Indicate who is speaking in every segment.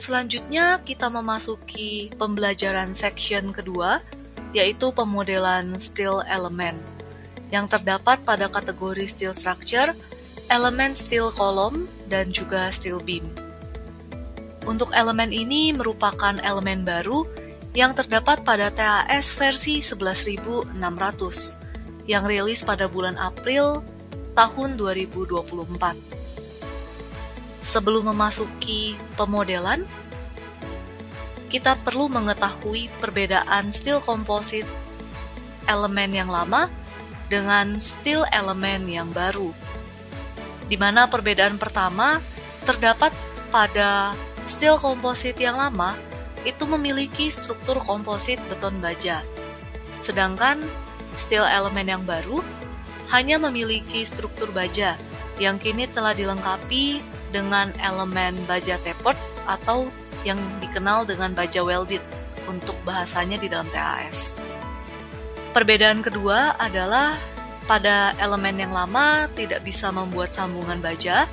Speaker 1: Selanjutnya kita memasuki pembelajaran section kedua, yaitu pemodelan steel element, yang terdapat pada kategori steel structure, elemen steel column, dan juga steel beam. Untuk elemen ini merupakan elemen baru yang terdapat pada TAS versi 11.600, yang rilis pada bulan April tahun 2024. Sebelum memasuki pemodelan, kita perlu mengetahui perbedaan steel composite elemen yang lama dengan steel elemen yang baru. Di mana perbedaan pertama terdapat pada steel composite yang lama itu memiliki struktur komposit beton baja. Sedangkan steel elemen yang baru hanya memiliki struktur baja yang kini telah dilengkapi dengan elemen baja tapered atau yang dikenal dengan baja welded untuk bahasanya di dalam TAS. Perbedaan kedua adalah pada elemen yang lama tidak bisa membuat sambungan baja,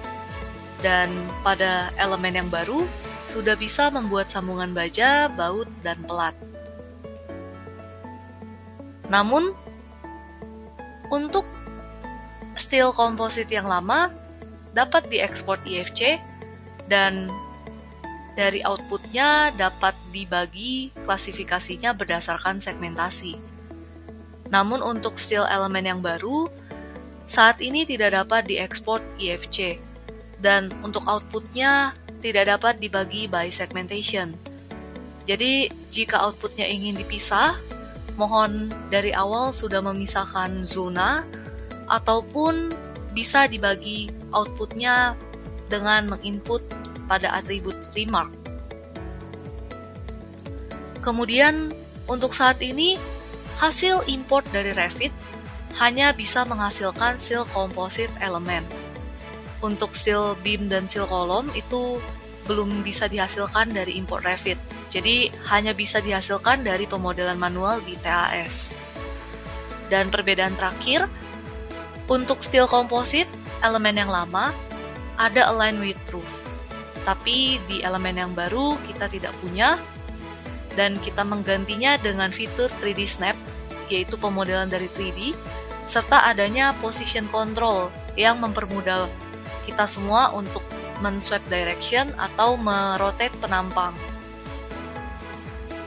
Speaker 1: dan pada elemen yang baru sudah bisa membuat sambungan baja, baut, dan pelat. Namun, untuk steel composite yang lama dapat diekspor IFC dan dari outputnya dapat dibagi klasifikasinya berdasarkan segmentasi. Namun untuk steel elemen yang baru, saat ini tidak dapat diekspor IFC dan untuk outputnya tidak dapat dibagi by segmentation. Jadi jika outputnya ingin dipisah, mohon dari awal sudah memisahkan zona ataupun bisa dibagi outputnya dengan menginput pada atribut remark. Kemudian untuk saat ini hasil import dari Revit hanya bisa menghasilkan steel composite element. Untuk steel beam dan steel column itu belum bisa dihasilkan dari import Revit. Jadi hanya bisa dihasilkan dari pemodelan manual di TAS. Dan perbedaan terakhir, untuk steel composite, elemen yang lama ada align with roof. Tapi di elemen yang baru kita tidak punya, dan kita menggantinya dengan fitur 3D Snap, yaitu pemodelan dari 3D, serta adanya position control yang mempermudah kita semua untuk men-swap direction atau merotate penampang.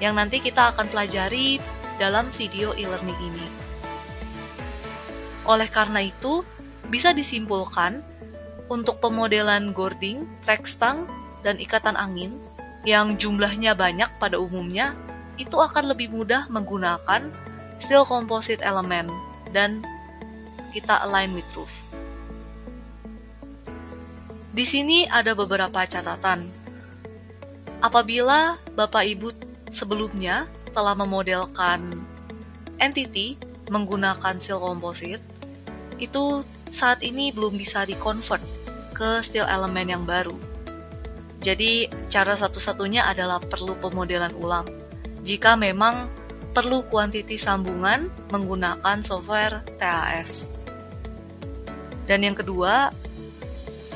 Speaker 1: Yang nanti kita akan pelajari dalam video e-learning ini. Oleh karena itu, bisa disimpulkan untuk pemodelan gording, track stang, dan ikatan angin yang jumlahnya banyak pada umumnya, itu akan lebih mudah menggunakan steel composite element dan kita align with roof. Di sini ada beberapa catatan. Apabila Bapak Ibu sebelumnya telah memodelkan entity menggunakan steel composite, itu saat ini belum bisa di-convert ke steel elemen yang baru. Jadi, cara satu-satunya adalah perlu pemodelan ulang. Jika memang perlu kuantiti sambungan menggunakan software TAS. Dan yang kedua,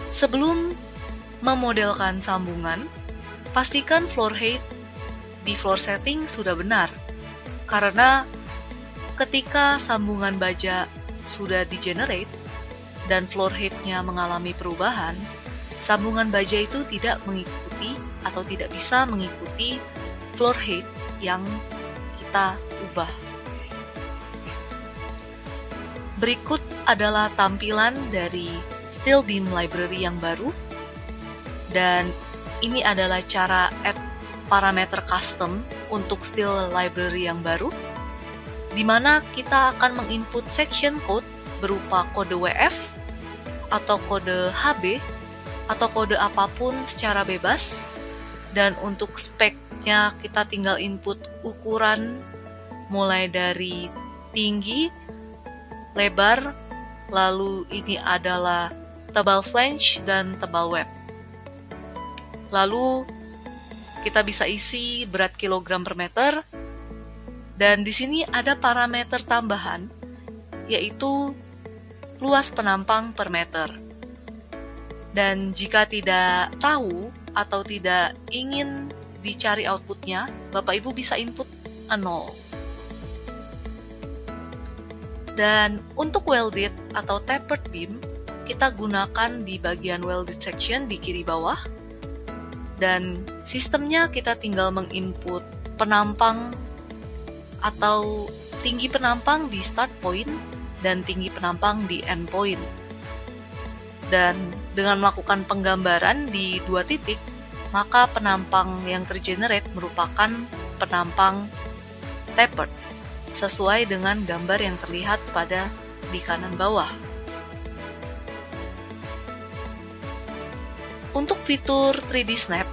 Speaker 1: sebelum memodelkan sambungan, pastikan floor height di floor setting sudah benar. Karena ketika sambungan baja sudah di-generate dan floor height-nya mengalami perubahan, sambungan baja itu tidak mengikuti atau tidak bisa mengikuti floor height yang kita ubah. Berikut adalah tampilan dari steel beam library yang baru, dan ini adalah cara add parameter custom untuk steel library yang baru, di mana kita akan menginput section code berupa kode WF atau kode HB atau kode apapun secara bebas, dan untuk speknya kita tinggal input ukuran mulai dari tinggi, lebar, lalu ini adalah tebal flange dan tebal web. Lalu kita bisa isi berat kilogram per meter. Dan di sini ada parameter tambahan, yaitu luas penampang per meter. Dan jika tidak tahu atau tidak ingin dicari outputnya, Bapak Ibu bisa input 0. Dan untuk welded atau tapered beam, kita gunakan di bagian welded section di kiri bawah. Dan sistemnya kita tinggal menginput penampang atau tinggi penampang di start point dan tinggi penampang di end point. Dan dengan melakukan penggambaran di 2 titik, maka penampang yang tergenerate merupakan penampang tapered, sesuai dengan gambar yang terlihat di kanan bawah. Untuk fitur 3D Snap,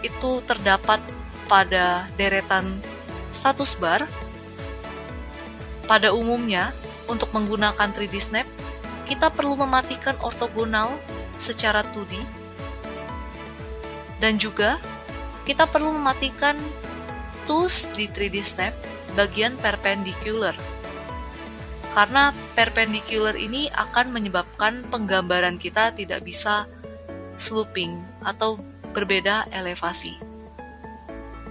Speaker 1: itu terdapat pada deretan status bar. Pada umumnya, untuk menggunakan 3D Snap, kita perlu mematikan ortogonal secara 2D, dan juga kita perlu mematikan tools di 3D Snap bagian perpendicular. Karena perpendicular ini akan menyebabkan penggambaran kita tidak bisa sloping atau berbeda elevasi.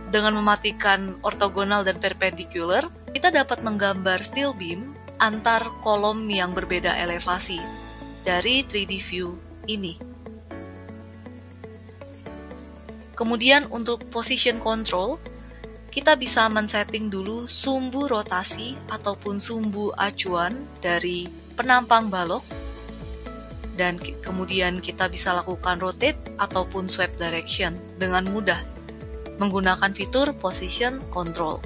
Speaker 1: Dengan mematikan ortogonal dan perpendicular, kita dapat menggambar steel beam antar kolom yang berbeda elevasi dari 3D view ini. Kemudian untuk position control, kita bisa men-setting dulu sumbu rotasi ataupun sumbu acuan dari penampang balok, dan kemudian kita bisa lakukan rotate ataupun swipe direction dengan mudah menggunakan fitur position control.